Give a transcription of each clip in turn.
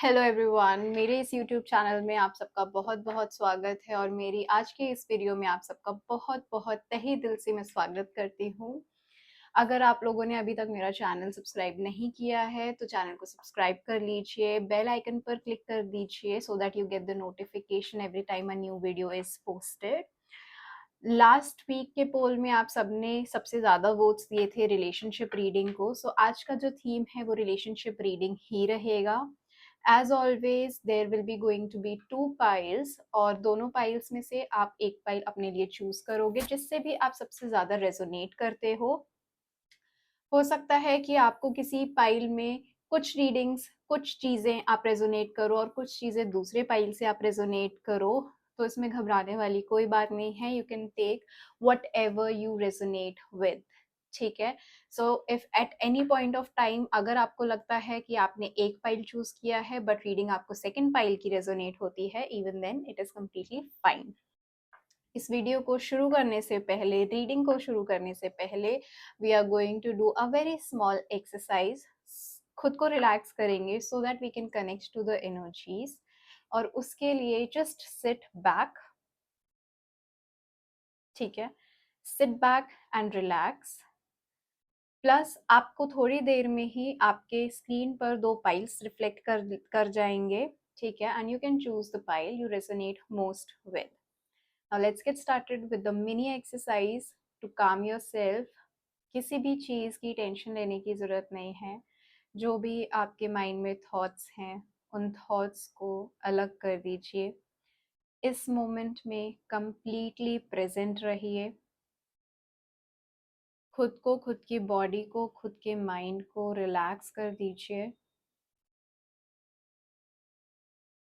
Hello everyone, मेरे इस YouTube channel में आप सबका बहुत बहुत स्वागत है और मेरी आज की इस वीडियो में आप सबका बहुत बहुत तहे दिल से मैं स्वागत करती हूँ। अगर आप लोगों ने अभी तक मेरा चैनल सब्सक्राइब नहीं किया है तो चैनल को सब्सक्राइब कर लीजिए, बेल आइकन पर क्लिक कर दीजिए so that you get the notification every time a new video is posted. Last week के पोल में आप सबने सबसे ज़्यादा वोट्स दिए थे रिलेशनशिप रीडिंग को। सो आज का जो थीम है वो रिलेशनशिप रीडिंग ही रहेगा। As always there will be going to be 2 piles और दोनों पाइल्स में से आप एक पाइल अपने लिए चूज करोगे जिससे भी आप सबसे ज़्यादा रेजोनेट करते हो सकता है कि आपको किसी पाइल में कुछ रीडिंग्स, कुछ चीज़ें आप रेजोनेट करो और कुछ चीज़ें दूसरे पाइल से आप रेजोनेट करो। तो इसमें घबराने वाली कोई बात नहीं है। You can take whatever you resonate with. ठीक है। So if at any point of time अगर आपको लगता है कि आपने एक पाइल चूज किया है बट रीडिंग आपको सेकेंड पाइल की रेजोनेट होती है, even then it is completely fine. इस वीडियो को शुरू करने से पहले, रीडिंग को शुरू करने से पहले, we are going to do a very small exercise. खुद को रिलैक्स करेंगे so that we can connect to the energies. और उसके लिए जस्ट सिट बैक। ठीक है, sit back and relax. Plus आपको थोड़ी देर में ही आपके स्क्रीन पर 2 पाइल्स रिफ्लेक्ट कर जाएंगे। ठीक है, and you can choose the pile you resonate most with. Now let's get started with the mini exercise to calm yourself. किसी भी चीज़ की टेंशन लेने की ज़रूरत नहीं है। जो भी आपके माइंड में थॉट्स हैं उन थॉट्स को अलग कर दीजिए। इस मोमेंट में कंप्लीटली प्रेजेंट रहिए। खुद को, खुद की बॉडी को, खुद के माइंड को रिलैक्स कर दीजिए।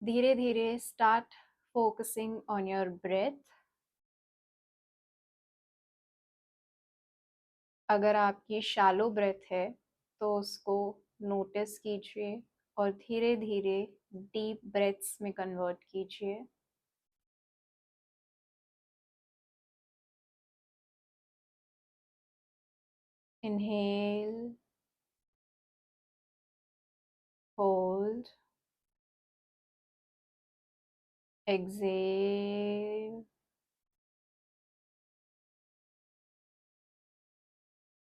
धीरे धीरे start focusing on your breath. अगर आपकी शैलो ब्रेथ है तो उसको नोटिस कीजिए और धीरे धीरे डीप ब्रेथ्स में कन्वर्ट कीजिए। Inhale, hold, exhale,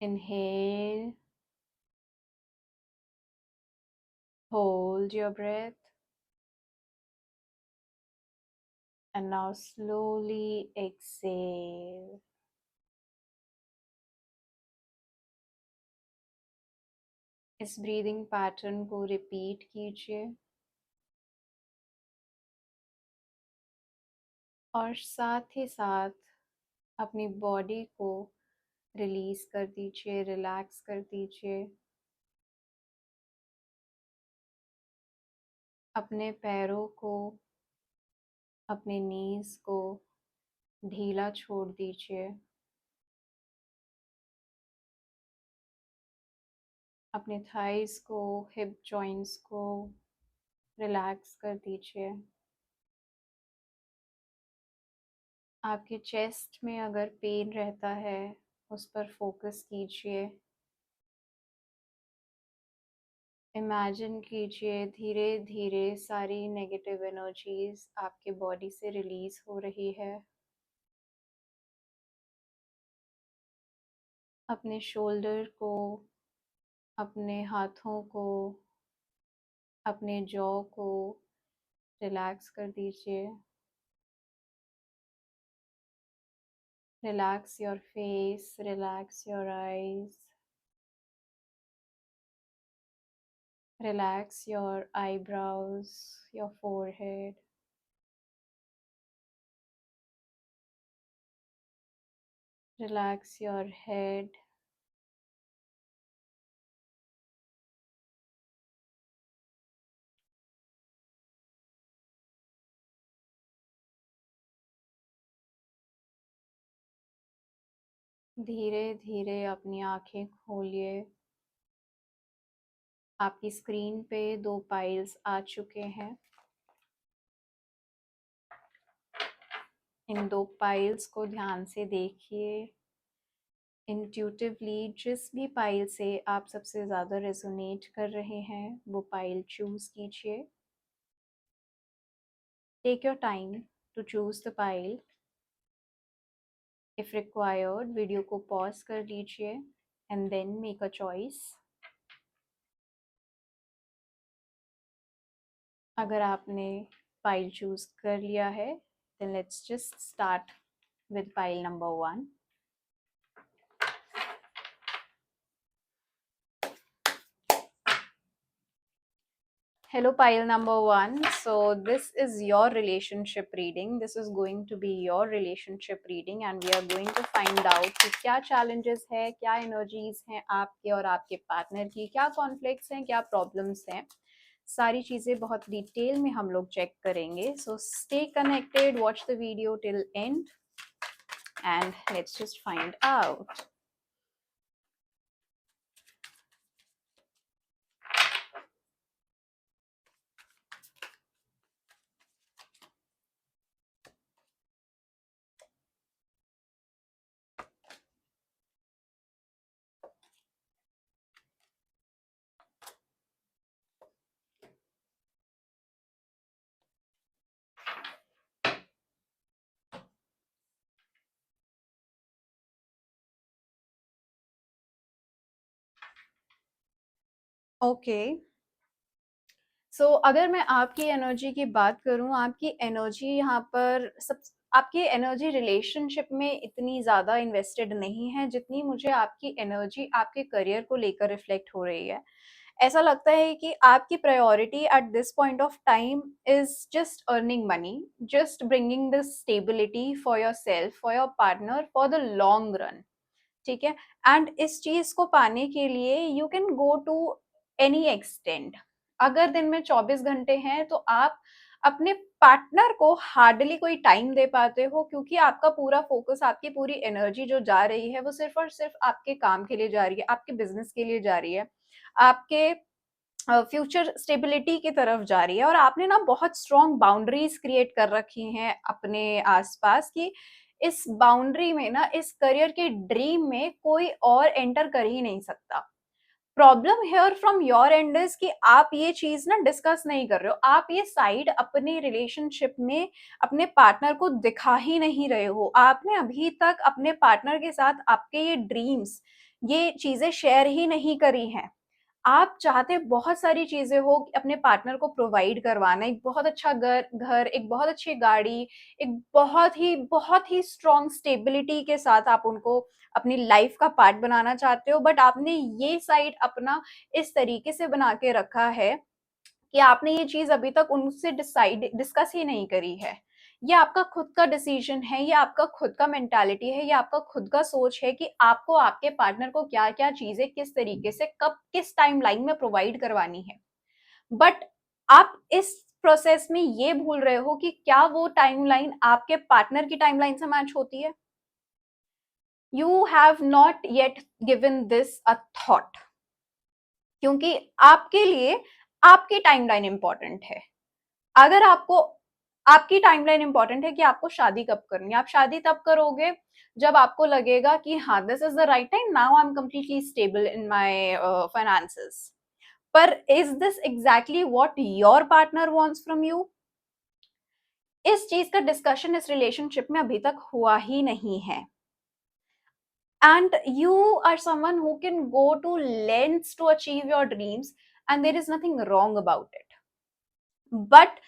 inhale, hold your breath, and now slowly exhale. इस ब्रीदिंग पैटर्न को रिपीट कीजिए और साथ ही साथ अपनी बॉडी को रिलीज कर दीजिए, रिलैक्स कर दीजिए। अपने पैरों को, अपने नीज को ढीला छोड़ दीजिए। अपने थाइस को, हिप जॉइंट्स को रिलैक्स कर दीजिए। आपके चेस्ट में अगर पेन रहता है उस पर फोकस कीजिए। इमेजिन कीजिए धीरे धीरे सारी नेगेटिव एनर्जीज आपके बॉडी से रिलीज हो रही है। अपने शोल्डर को, अपने हाथों को, अपने जॉ को रिलैक्स कर दीजिए। Relax your face, relax your eyes, relax your eyebrows, your forehead, relax your head, धीरे धीरे अपनी आंखें खोलिए। आपकी स्क्रीन पे 2 पाइल्स आ चुके हैं। इन 2 पाइल्स को ध्यान से देखिए। इंट्यूटिवली जिस भी पाइल से आप सबसे ज़्यादा रेजोनेट कर रहे हैं वो पाइल चूज कीजिए। Take your time to choose the pile. If required, video को पॉज कर लीजिए and then make a choice. अगर आपने pile choose कर लिया है, then let's just start with pile number 1. Hello, pile number 1. So this is your relationship reading. This is going to be your relationship reading and we are going to find out कि क्या challenges है, क्या energies हैं आपके और आपके partner की, क्या conflicts हैं, क्या problems हैं. सारी चीज़ें बहुत डिटेल में हम लोग चेक करेंगे. So stay connected, watch the video till end and let's just find out. Okay. सो अगर मैं आपकी एनर्जी की बात करूं, आपकी एनर्जी यहाँ पर आपकी एनर्जी रिलेशनशिप में इतनी ज़्यादा इन्वेस्टेड नहीं है जितनी मुझे आपकी एनर्जी आपके करियर को लेकर रिफ्लेक्ट हो रही है. ऐसा लगता है कि आपकी priority at this point of time is just earning money, just bringing the stability for yourself, for your partner, for the long run. ठीक है. एंड इस चीज को पाने के लिए you can go to any extent. अगर दिन में 24 घंटे हैं तो आप अपने पार्टनर को हार्डली कोई टाइम दे पाते हो क्योंकि आपका पूरा फोकस, आपकी पूरी एनर्जी जो जा रही है वो सिर्फ और सिर्फ आपके काम के लिए जा रही है, आपके बिजनेस के लिए जा रही है, आपके फ्यूचर स्टेबिलिटी की तरफ जा रही है. और आपने ना बहुत स्ट्रॉन्ग बाउंड्रीज क्रिएट कर रखी हैं अपने आसपास की इस बाउंड्री में ना, इस करियर के ड्रीम में कोई और एंटर कर ही नहीं सकता. Problem here from your end is कि आप ये चीज ना डिस्कस नहीं कर रहे हो, आप ये साइड अपने रिलेशनशिप में अपने पार्टनर को दिखा ही नहीं रहे हो. आपने अभी तक अपने पार्टनर के साथ आपके ये ड्रीम्स, ये चीजें शेयर ही नहीं करी हैं. आप चाहते बहुत सारी चीजें हो कि अपने पार्टनर को प्रोवाइड करवाना, एक बहुत अच्छा घर, एक बहुत अच्छी गाड़ी, एक बहुत ही स्ट्रॉन्ग स्टेबिलिटी के साथ आप उनको अपनी लाइफ का पार्ट बनाना चाहते हो. बट आपने ये साइड अपना इस तरीके से बना के रखा है कि आपने ये चीज अभी तक उनसे डिस्कस ही नहीं करी है. ये आपका खुद का डिसीजन है, ये आपका खुद का मेंटालिटी है, ये आपका खुद का सोच है कि आपको आपके पार्टनर को क्या क्या चीजें किस तरीके से कब किस टाइम लाइन में प्रोवाइड करवानी है. बट आप इस प्रोसेस में ये भूल रहे हो कि क्या वो टाइमलाइन आपके पार्टनर की टाइमलाइन से मैच होती है. You have not yet given this a thought क्योंकि आपके लिए आपकी टाइमलाइन इंपॉर्टेंट है. अगर आपको आपकी टाइमलाइन इंपॉर्टेंट है कि आपको शादी कब करनी है, आप शादी तब करोगे जब आपको लगेगा कि हाँ this is the right time, now I am completely stable in my finances. पर is this exactly what your partner wants from you? इस चीज का डिस्कशन इस रिलेशनशिप में अभी तक हुआ ही नहीं है. And you are someone who can go to lengths to achieve your dreams and there is nothing wrong about it. But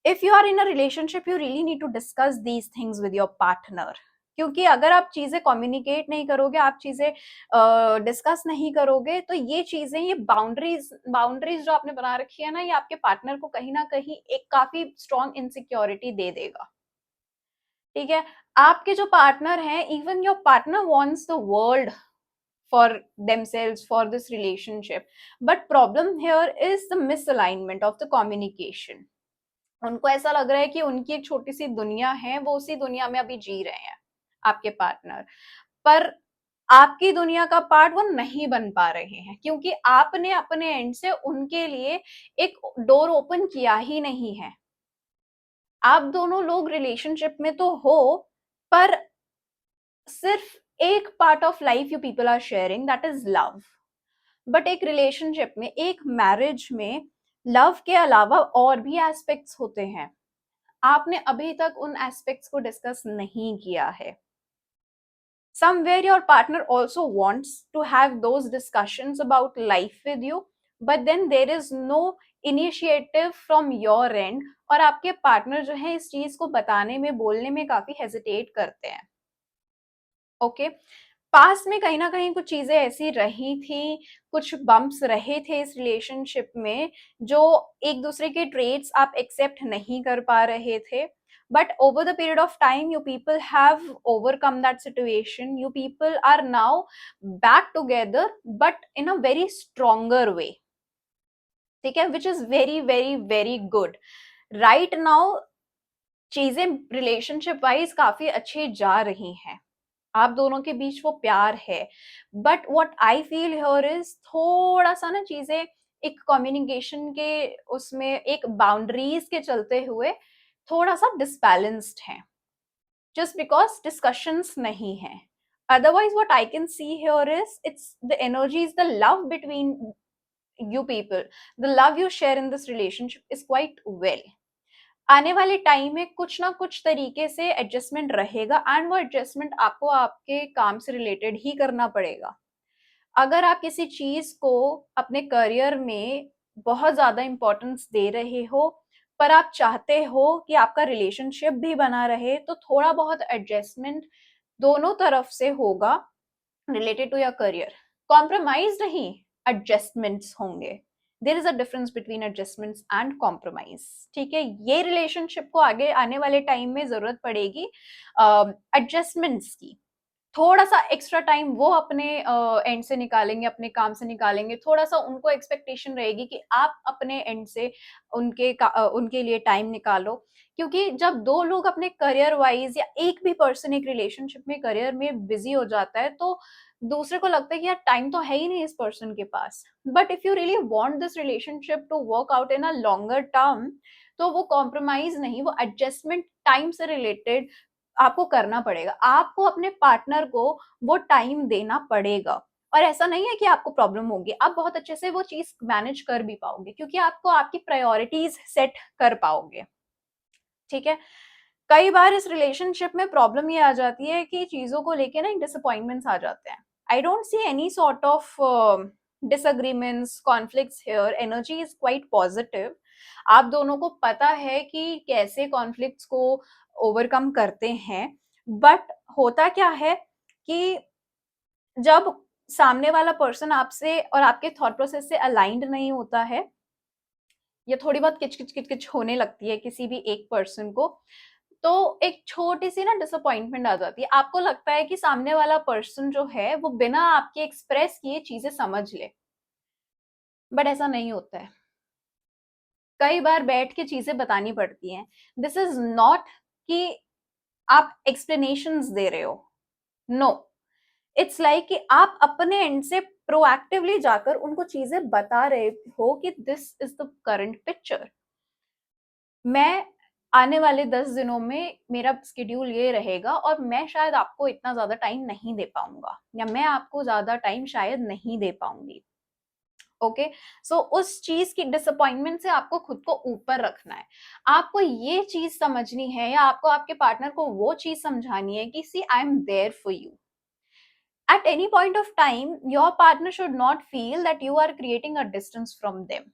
if you are in a relationship you really need to discuss these things with your partner. क्योंकि अगर आप चीजें communicate नहीं करोगे, आप चीजें discuss नहीं करोगे तो ये चीजें, ये बाउंड्रीज जो आपने बना रखी है ना, ये आपके पार्टनर को कहीं ना कहीं एक काफी स्ट्रॉन्ग इनसिक्योरिटी दे देगा. ठीक है. आपके जो पार्टनर हैं, even your partner wants the world for themselves, for this relationship, but problem here is the misalignment of the communication. उनको ऐसा लग रहा है कि उनकी एक छोटी सी दुनिया है, वो उसी दुनिया में अभी जी रहे हैं आपके पार्टनर, पर आपकी दुनिया का पार्ट वो नहीं बन पा रहे हैं क्योंकि आपने अपने एंड से उनके लिए एक डोर ओपन किया ही नहीं है. आप दोनों लोग रिलेशनशिप में तो हो पर सिर्फ एक part of life you people are sharing, that is love. But एक रिलेशनशिप में, एक मैरिज में लव के अलावा और भी एस्पेक्ट्स होते हैं. आपने अभी तक उन एस्पेक्ट्स को डिस्कस नहीं किया है. Somewhere your partner also wants to have those discussions about life with you, but then there is no initiative from your end, और आपके पार्टनर जो है इस चीज को बताने में, बोलने में काफी हेजिटेट करते हैं. ओके, पास्ट में कहीं ना कहीं कुछ चीजें ऐसी रही थी, कुछ बम्प्स रहे थे इस रिलेशनशिप में, जो एक दूसरे के ट्रेट्स आप एक्सेप्ट नहीं कर पा रहे थे. But over the period of time, you people have overcome that situation. You people are now back together, but in a very stronger way. ठीक है, which is very very very good. Right now, चीजें relationship wise काफी अच्छी जा रही हैं. आप दोनों के बीच वो प्यार है. But what I feel here is थोड़ा सा ना चीजें एक कम्युनिकेशन के उसमें एक बाउंड्रीज के चलते हुए थोड़ा सा डिसबैलेंस्ड है, just because discussions nahi hai. Otherwise what I can see here is it's the energies, the love between you people, the love you share in this relationship is quite well. आने वाले time में कुछ ना कुछ तरीके से adjustment रहेगा, and वो एडजस्टमेंट आपको आपके काम से रिलेटेड ही करना पड़ेगा. अगर आप किसी चीज को अपने करियर में बहुत ज्यादा इंपॉर्टेंस दे रहे हो, पर आप चाहते हो कि आपका रिलेशनशिप भी बना रहे, तो थोड़ा बहुत एडजस्टमेंट दोनों तरफ से होगा related to your career. Compromise नहीं, एडजस्टमेंट्स होंगे. There is a difference between adjustments and compromise. ठीक है, ये रिलेशनशिप को आगे आने वाले टाइम में जरूरत पड़ेगी एडजस्टमेंट्स की. थोड़ा सा एक्स्ट्रा टाइम वो अपने एंड से निकालेंगे, अपने काम से निकालेंगे. थोड़ा सा उनको एक्सपेक्टेशन रहेगी कि आप अपने एंड से उनके लिए टाइम निकालो. क्योंकि जब दो लोग अपने करियर वाइज, या एक भी पर्सन एक रिलेशनशिप में करियर में बिजी हो जाता है, तो दूसरे को लगता है कि यार टाइम तो है ही नहीं इस पर्सन के पास. But if you really want this relationship to work out in a longer term, तो वो कॉम्प्रोमाइज नहीं, वो एडजस्टमेंट टाइम से रिलेटेड आपको करना पड़ेगा. आपको अपने पार्टनर को वो टाइम देना पड़ेगा. और ऐसा नहीं है कि आपको प्रॉब्लम होगी, आप बहुत अच्छे से वो चीज मैनेज कर भी पाओगे, क्योंकि आपको आपकी प्रायोरिटीज सेट कर पाओगे. ठीक है, कई बार इस रिलेशनशिप में प्रॉब्लम ये आ जाती है कि चीजों को लेके ना डिसअपॉइंटमेंट्स आ जाते हैं. I don't see any sort of disagreements, conflicts here. Energy is quite positive. आप दोनों को पता है कि कैसे कॉन्फ्लिक्ट्स को ओवरकम करते हैं. बट होता क्या है कि जब सामने वाला पर्सन आपसे और आपके थॉट प्रोसेस से अलाइंड नहीं होता है, या थोड़ी बहुत किचकिच किचकिच होने लगती है किसी भी एक पर्सन को, तो एक छोटी सी ना डिसअपॉइंटमेंट आ जाती है. आपको लगता है कि सामने वाला पर्सन जो है वो बिना आपके एक्सप्रेस किए चीजें समझ ले. बट ऐसा नहीं होता है. कई बार बैठ के चीजें बतानी पड़ती हैं. दिस इज नॉट कि आप एक्सप्लेनेशंस दे रहे हो. नो, इट्स लाइक कि आप अपने एंड से प्रोएक्टिवली जाकर उनको चीजें बता रहे हो कि this is the current picture. मैं आने वाले 10 दिनों में मेरा स्केड्यूल ये रहेगा, और मैं शायद आपको इतना ज्यादा टाइम नहीं दे पाऊंगा, या मैं आपको ज्यादा टाइम शायद नहीं दे पाऊंगी. ओके, सो उस चीज की डिसअपॉइंटमेंट से आपको खुद को ऊपर रखना है. आपको ये चीज समझनी है, या आपको आपके पार्टनर को वो चीज समझानी है कि see I am there for you. At any point of time, your partner should not feel that you are creating a distance from them.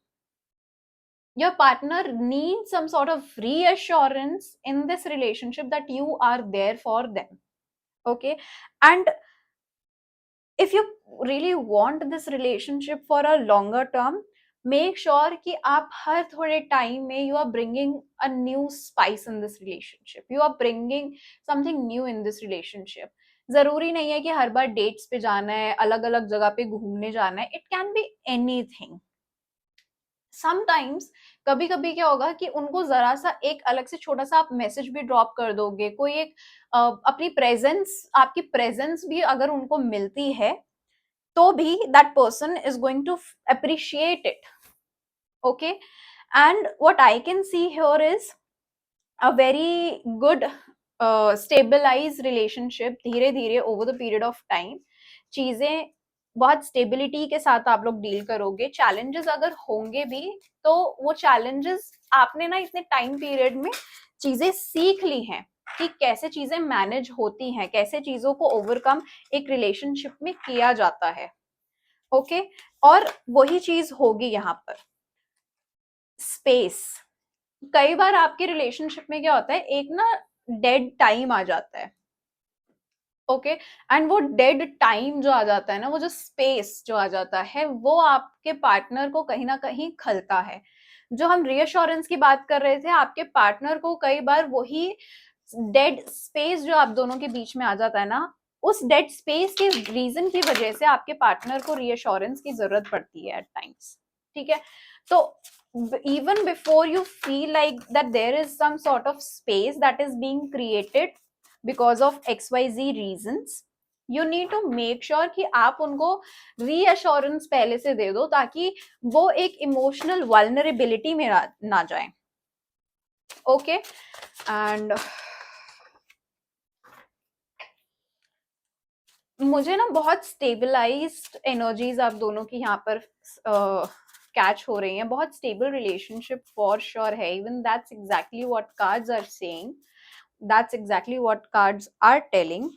Your partner needs some sort of reassurance in this relationship that you are there for them. Okay, and if you really want this relationship for a longer term, make sure कि आप हर थोड़े time में you are bringing a new spice in this relationship. You are bringing something new in this relationship. जरूरी नहीं है कि हर बार dates पे जाना है, अलग अलग जगह पे घूमने जाना है. It can be anything. Sometimes कभी कभी क्या होगा कि उनको जरा सा एक अलग से छोटा सा आप मैसेज भी ड्रॉप कर दोगे, कोई एक अपनी प्रेजेंस, आपकी प्रेजेंस भी अगर उनको मिलती है, तो भी that person is going to appreciate it. Okay, and what I can see here is a very good stabilized relationship. धीरे धीरे over the period of time चीजें बहुत स्टेबिलिटी के साथ आप लोग डील करोगे. चैलेंजेस अगर होंगे भी, तो वो चैलेंजेस आपने ना इतने टाइम पीरियड में चीजें सीख ली हैं कि कैसे चीजें मैनेज होती हैं, कैसे चीजों को ओवरकम एक रिलेशनशिप में किया जाता है। ओके, और वही चीज होगी यहाँ पर स्पेस। कई बार आपके रिलेशनशिप में क्या होता है, एक ना डेड टाइम आ जाता है। ओके, एंड वो डेड टाइम जो आ जाता है ना, वो जो स्पेस जो आ जाता है, वो आपके पार्टनर को कहीं ना कहीं खलता है। जो हम रीअश्योरेंस की बात कर रहे थे, आपके पार्टनर को कई बार वही डेड स्पेस जो आप दोनों के बीच में आ जाता है ना, उस डेड स्पेस के रीजन की वजह से आपके पार्टनर को रीअश्योरेंस की जरूरत पड़ती है एट टाइम्स। ठीक है, तो even before you feel like that there is some sort of space that is being created because of xyz reasons, you need to make sure कि आप उनको रीअश्योरेंस पहले से दे दो, ताकि वो एक इमोशनल वल्नरेबिलिटी में ना जाए। ओके, एंड मुझे ना बहुत स्टेबलाइज्ड एनर्जीज आप दोनों की यहाँ पर कैच हो रही हैं, बहुत स्टेबल रिलेशनशिप फॉर श्योर है। Even that's exactly what cards are saying, that's exactly what cards are telling.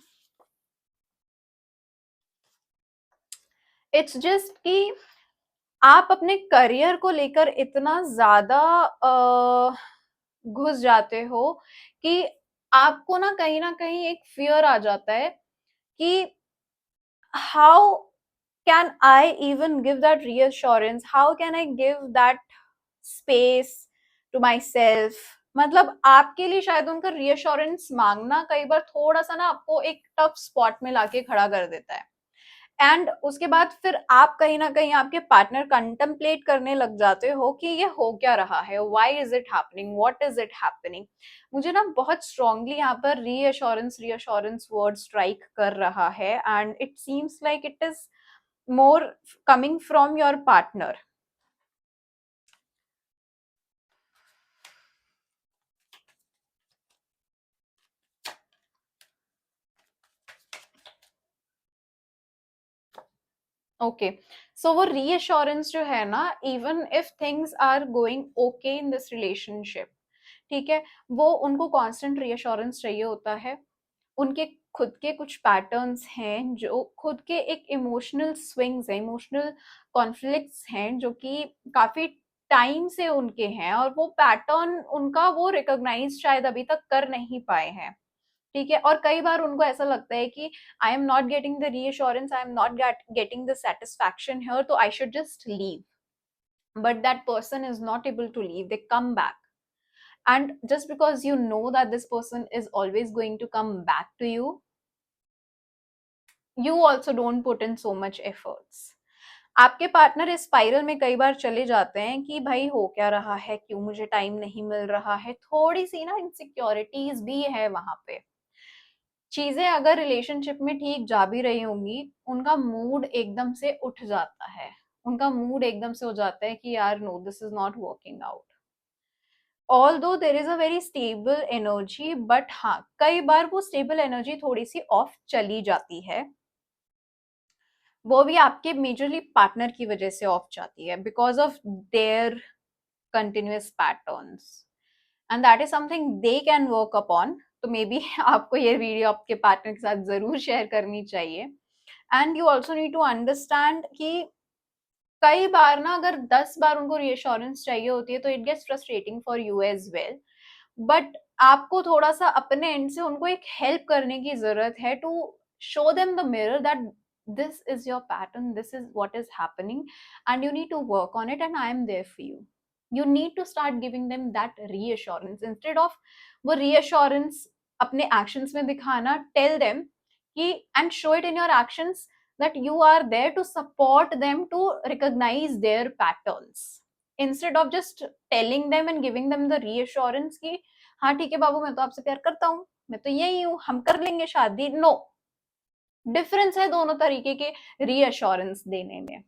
It's just कि आप अपने करियर को लेकर इतना ज्यादा घुस जाते हो कि आपको ना कहीं एक फियर आ जाता है कि how can I even give that reassurance? How can I give that space to myself? मतलब आपके लिए शायद उनका रीअश्योरेंस मांगना कई बार थोड़ा सा ना आपको एक टफ स्पॉट में लाके खड़ा कर देता है। एंड उसके बाद फिर आप कहीं ना कहीं आपके पार्टनर कंटेम्पलेट करने लग जाते हो कि ये हो क्या रहा है, why is it happening, what is it happening. मुझे ना बहुत स्ट्रांगली यहाँ पर रीअश्योरेंस रीअश्योरेंस वर्ड स्ट्राइक कर रहा है, and it seems like it is more coming from your partner. Okay, so वो रीअश्योरेंस जो है ना, even if things are going okay in this relationship, ठीक है, वो उनको कांस्टेंट रीअश्योरेंस चाहिए होता है। उनके खुद के कुछ पैटर्न्स हैं, जो खुद के एक इमोशनल स्विंग्स हैं, इमोशनल कॉन्फ्लिक्ट्स हैं, जो कि काफी टाइम से उनके हैं, और वो पैटर्न उनका वो रिकॉग्नाइज शायद अभी तक कर नहीं पाए हैं। ठीक है, और कई बार उनको ऐसा लगता है कि I am not getting the reassurance, I am not getting the satisfaction here, तो I should just leave. But that person is not able to leave, they come back, and just because you know that this person is always going to come back to you, you also don't put in so much efforts. आपके partner इस spiral में कई बार चले जाते हैं कि भाई हो क्या रहा है, क्यों मुझे टाइम नहीं मिल रहा है, थोड़ी सी ना इनसिक्योरिटीज भी है वहां पे। चीजें अगर रिलेशनशिप में ठीक जा भी रही होंगी, उनका मूड एकदम से उठ जाता है, उनका मूड एकदम से हो जाता है कि यार no, this is not working out. Although there is a very stable energy, but हाँ, कई बार वो स्टेबल एनर्जी थोड़ी सी ऑफ चली जाती है। वो भी आपके मेजरली पार्टनर की वजह से ऑफ जाती है, because of their continuous patterns, and that is something they can work upon. तो मे बी आपको ये वीडियो आपके पार्टनर के साथ जरूर शेयर करनी चाहिए। And you also need to understand कि कई बार ना अगर 10 बार उनको रीअश्योरेंस चाहिए होती है, तो it gets frustrating for you as well. But आपको थोड़ा सा अपने एंड से उनको एक हेल्प करने की जरूरत है, to show them the mirror that this is your pattern, this is what is happening, and you need to work on it, and I am there for you. You need to start giving them that reassurance instead of वो reassurance अपने actions में दिखाना। tell them कि and show it in your actions that you are there to support them to recognize their patterns, instead of just telling them and giving them the reassurance कि हाँ ठीक है बाबू, मैं तो आपसे प्यार करता हूँ, मैं तो यही हूँ, हम कर लेंगे शादी। नो, डिफरेंस है दोनों तरीके के रीअश्योरेंस देने में।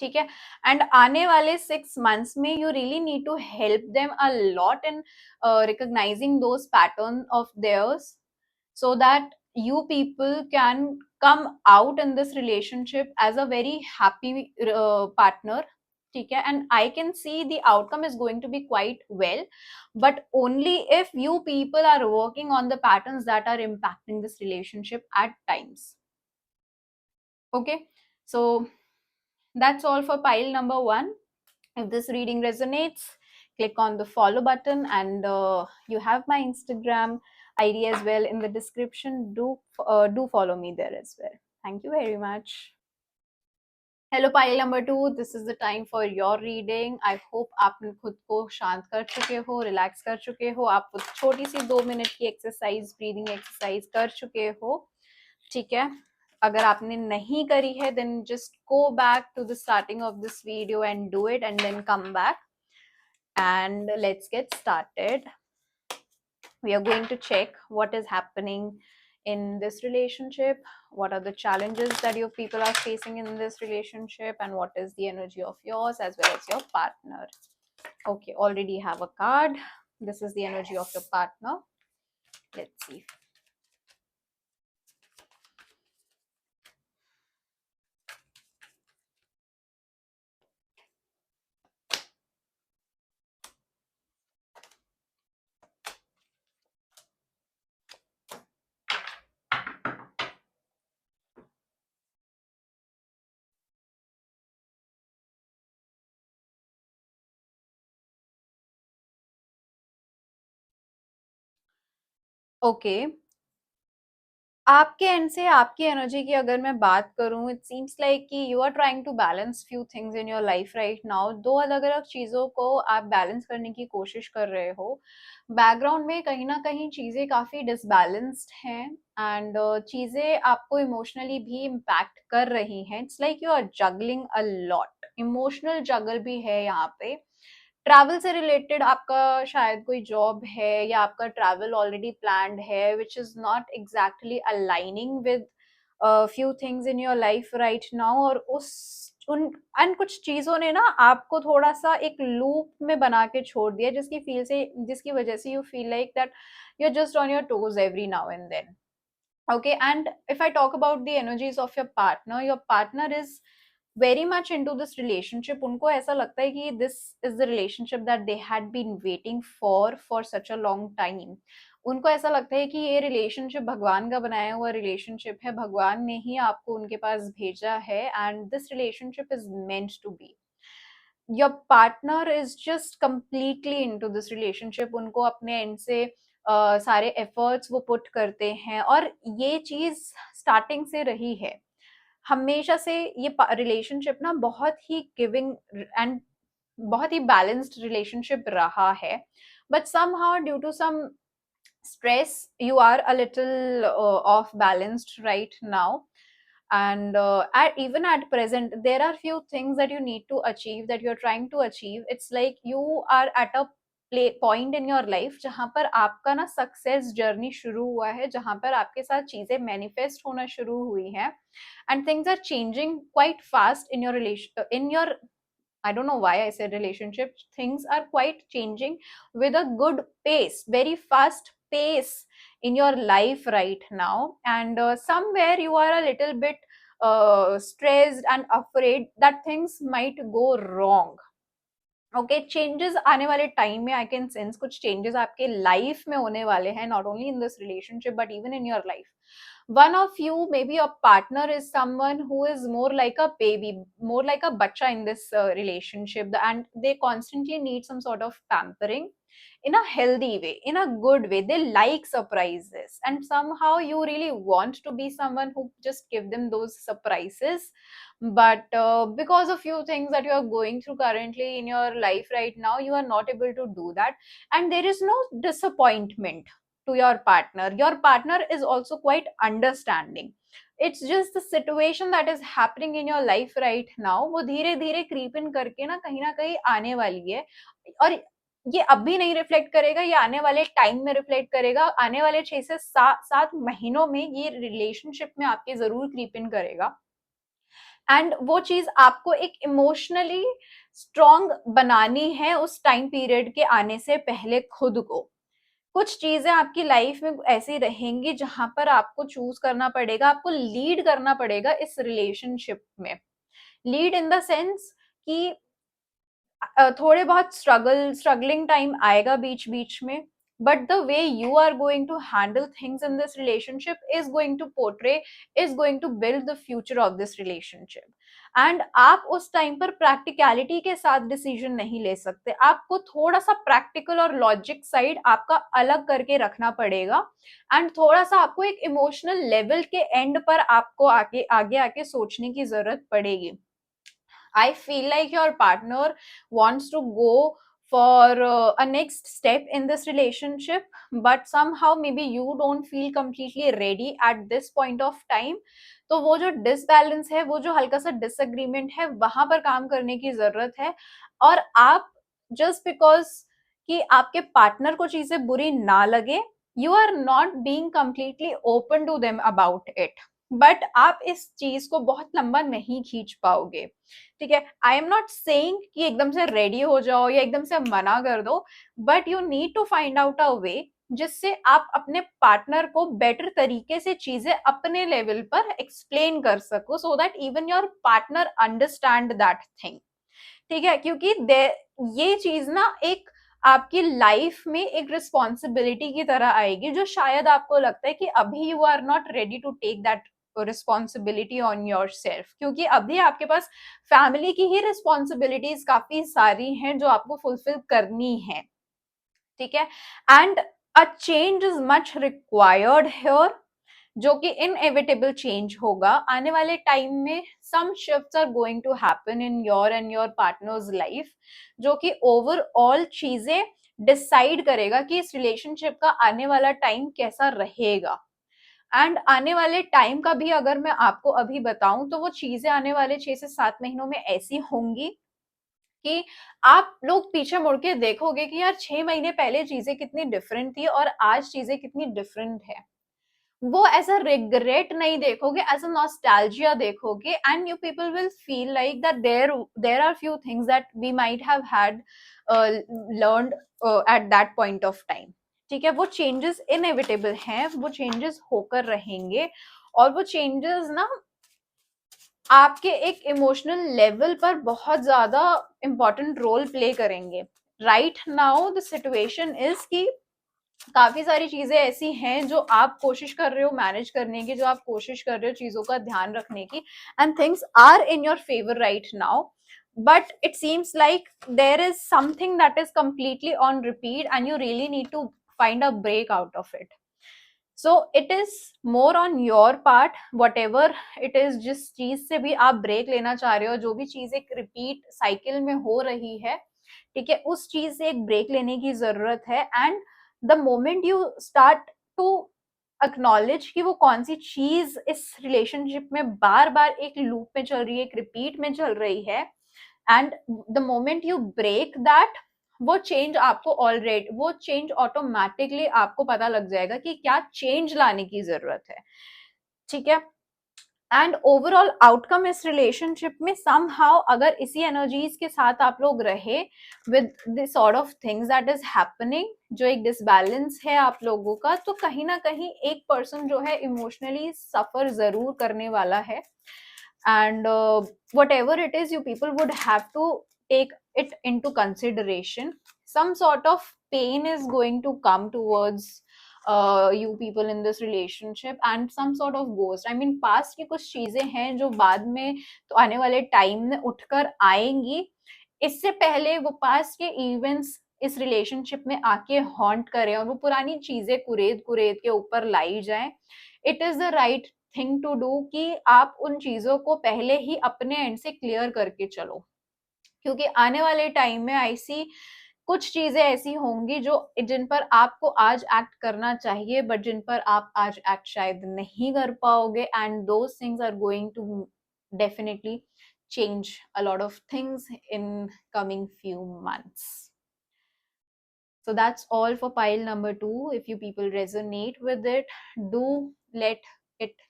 ठीक है, एंड आने वाले 6 months में you really need to help them a lot in recognising those patterns of theirs, so that you people can come out in this relationship as a very happy partner, ठीक है, and I can see the outcome is going to be quite well, but only if you people are working on the patterns that are impacting this relationship at times. Okay, so that's all for pile number 1. If this reading resonates, click on the follow button, and you have my Instagram ID as well in the description. Do follow me there as well. Thank you very much. Hello pile number 2, this is the time for your reading. I hope आप खुद को शांत कर चुके हो, relax कर चुके हो, आप कुछ छोटी सी 2 मिनट की एक्सरसाइज, ब्रीदिंग एक्सरसाइज कर चुके हो. ठीक है, अगर आपने नहीं करी है then just go back to the starting of this video and do it, and then come back and let's get started. We are going to check what is happening in this relationship, what are the challenges that your people are facing in this relationship, and what is the energy of yours as well as your partner. Okay, already have a card. This is the energy of your partner. Let's see. Okay, आपके end से आपकी energy की अगर मैं बात करूं, it seems like कि you are trying to balance few things in your life right now. 2 अलग अलग चीजों को आप बैलेंस करने की कोशिश कर रहे हो. बैकग्राउंड में कहीं ना कहीं चीजें काफी डिसबैलेंस्ड हैं, एंड चीजें आपको इमोशनली भी इम्पैक्ट कर रही हैं. It's like you are juggling a lot. Emotional juggle भी है यहाँ पे. ट्रैवल से रिलेटेड आपका शायद कोई जॉब है, या आपका ट्रैवल ऑलरेडी प्लान्ड है which is not exactly aligning with few things in your life right now. और उस उन एंड कुछ चीजों ने ना आपको थोड़ा सा एक लूप में बना के छोड़ दिया, जिसकी वजह से you feel like that you are just on your toes every now and then. Okay, and if I talk about the energies of your partner is very much into this relationship. उनको ऐसा लगता है कि this is the relationship that they had been waiting for such a long time. उनको ऐसा लगता है कि ये रिलेशनशिप भगवान का बनाया हुआ रिलेशनशिप है, भगवान ने ही आपको उनके पास भेजा है, and this relationship is meant to be. Your partner is just completely into this relationship. उनको अपने एंड से सारे एफर्ट्स वो पुट करते हैं, और ये चीज स्टार्टिंग से रही है. हमेशा से ये रिलेशनशिप ना बहुत ही गिविंग एंड बहुत ही बैलेंस्ड रिलेशनशिप रहा है. But somehow due to some stress you are a little off balanced right now, and even at present there are few things that you need to achieve, that you're trying to achieve. It's like you are at a point in your life जहां पर आपका ना success journey शुरू हुआ है, जहां पर आपके साथ चीजें मैनिफेस्ट होना शुरू हुई हैं, and things are changing quite fast in your relation, in your, I don't know why I said relationship. Things are quite changing with a good pace, very fast pace in your life right now. And somewhere you are a little bit stressed and afraid that things might go wrong. Okay, changes आने वाले time में I can sense कुछ changes आपके life में होने वाले हैं, not only in this relationship but even in your life. One of you, maybe your partner, is someone who is more like a baby, more like a bacha in this relationship, and they constantly need some sort of pampering in a healthy way, in a good way. They like surprises, and somehow you really want to be someone who just give them those surprises. But because of few things that you are going through currently in your life right now, you are not able to do that, and there is no disappointment to your partner. Your partner is also quite understanding. It's just the situation that is happening in your life right now, वो धीरे धीरे creep in करके ना कहीं आने वाली है, और ये अभी नहीं रिफ्लेक्ट करेगा, ये आने वाले टाइम में रिफ्लेक्ट करेगा. आने वाले 6 से 7 महीनों में ये रिलेशनशिप में आपके जरूर क्रीप इन करेगा, एंड वो चीज आपको एक इमोशनली स्ट्रॉन्ग बनानी है उस टाइम पीरियड के आने से पहले खुद को. कुछ चीजें आपकी लाइफ में ऐसी रहेंगी जहां पर आपको चूज करना पड़ेगा, आपको लीड करना पड़ेगा इस रिलेशनशिप में. लीड इन द सेंस कि थोड़े बहुत स्ट्रगलिंग टाइम आएगा बीच बीच में, but the way you are going to handle things in this relationship is going to portray, is going to build the future of this relationship. And आप उस time पर practicality के साथ डिसीजन नहीं ले सकते, आपको थोड़ा सा प्रैक्टिकल और लॉजिक साइड आपका अलग करके रखना पड़ेगा, एंड थोड़ा सा आपको एक इमोशनल लेवल के एंड पर आपको आगे आगे आके सोचने की जरूरत पड़ेगी. I feel like your partner wants to go for a next step in this relationship, but somehow maybe you don't feel completely ready at this point of time. तो वो जो डिसबैलेंस है, वो जो हल्का सा डिसएग्रीमेंट है, वहां पर काम करने की जरूरत है. और आप जस्ट बिकॉज कि आपके पार्टनर को चीजें बुरी ना लगे, you are not being completely open to them about it, but आप इस चीज को बहुत लंबा नहीं खींच पाओगे. ठीक है, आई एम नॉट सेइंग कि एकदम से रेडी हो जाओ या एकदम से मना कर दो, but you need to find out a way जिससे आप अपने पार्टनर को बेटर तरीके से चीजें अपने लेवल पर एक्सप्लेन कर सको, so that even your partner understand that thing. ठीक है, क्योंकि ये चीज ना एक आपकी लाइफ में एक रिस्पॉन्सिबिलिटी की तरह आएगी, जो शायद आपको लगता है कि अभी you are not ready to take that responsibility on yourself, क्योंकि अभी आपके पास फैमिली की ही रिस्पॉन्सिबिलिटीज काफी सारी हैं जो आपको फुलफिल करनी है. ठीक है, and a change is much required here, जो कि इनएविटेबल चेंज होगा आने वाले टाइम में. Some shifts are going to happen in your and your partner's life, जो कि ओवरऑल चीजें डिसाइड करेगा कि इस रिलेशनशिप का आने वाला टाइम कैसा रहेगा. एंड आने वाले टाइम का भी अगर मैं आपको अभी बताऊं तो वो चीजें आने वाले 6 से 7 महीनों में ऐसी होंगी कि आप लोग पीछे मुड़ के देखोगे कि यार 6 महीने पहले चीजें कितनी डिफरेंट थी और आज चीजें कितनी डिफरेंट है. वो एज अ रिग्रेट नहीं देखोगे, एज अ नॉस्टैल्जिया देखोगे, and you people will feel like that there are few things that we might have had learned at that point of time. ठीक है, वो चेंजेस इनएविटेबल हैं, वो चेंजेस होकर रहेंगे, और वो चेंजेस ना आपके एक इमोशनल लेवल पर बहुत ज्यादा इंपॉर्टेंट रोल प्ले करेंगे. Right now the situation is कि काफी सारी चीजें ऐसी हैं जो आप कोशिश कर रहे हो मैनेज करने की, जो आप कोशिश कर रहे हो चीजों का ध्यान रखने की, and things are in your favour right now, but it seems like there is something that is completely on repeat and you really need to find a break out of it. So it is more on your part, whatever it is, जिस चीज से भी आप break लेना चाह रहे हो, जो भी चीज एक रिपीट साइकिल में हो रही है, ठीक है, उस चीज से एक ब्रेक लेने की जरूरत है. And the moment you start to acknowledge कि वो कौन सी चीज इस रिलेशनशिप में बार बार एक लूप में चल रही है, एक रिपीट में चल रही है, and the moment you break that, वो चेंज आपको ऑलरेडी, वो चेंज ऑटोमेटिकली आपको पता लग जाएगा कि क्या चेंज लाने की जरूरत है. ठीक है, एंड ओवरऑल आउटकम इस रिलेशनशिप में समहाउ अगर इसी एनर्जीज के साथ आप लोग रहे with this sort of things that is happening, जो एक डिसबैलेंस है आप लोगों का, तो कहीं ना कहीं एक पर्सन जो है इमोशनली सफर जरूर करने वाला है. and whatever it is, you people would have to take it into consideration. Some sort of pain is going to come towards you people in this relationship, and some sort of ghost, I mean past की कुछ चीजें हैं जो बाद में तो आने वाले टाइम में उठकर आएंगी. इससे पहले वो पास्ट के इवेंट्स इस रिलेशनशिप में आके हॉन्ट करें और वो पुरानी चीजें कुरेद कुरेद के ऊपर लाई जाए, it is the right thing to do कि आप उन चीजों को पहले ही अपने एंड से क्लियर करके चलो. क्योंकि आने वाले टाइम में आई सी कुछ चीजें ऐसी होंगी जो जिन पर आपको आज एक्ट करना चाहिए, बट जिन पर आप आज एक्ट शायद नहीं कर पाओगे, and those things are going to definitely change a lot of things in coming few months. So that's all for pile number 2. If you people resonate with it, do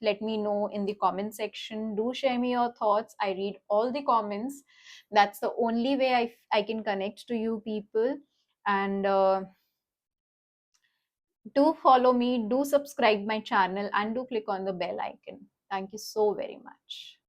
let me know in the comment section. Do share me your thoughts. I read all the comments. That's the only way I can connect to you people. And do follow me, do subscribe my channel, and do click on the bell icon. Thank you so very much.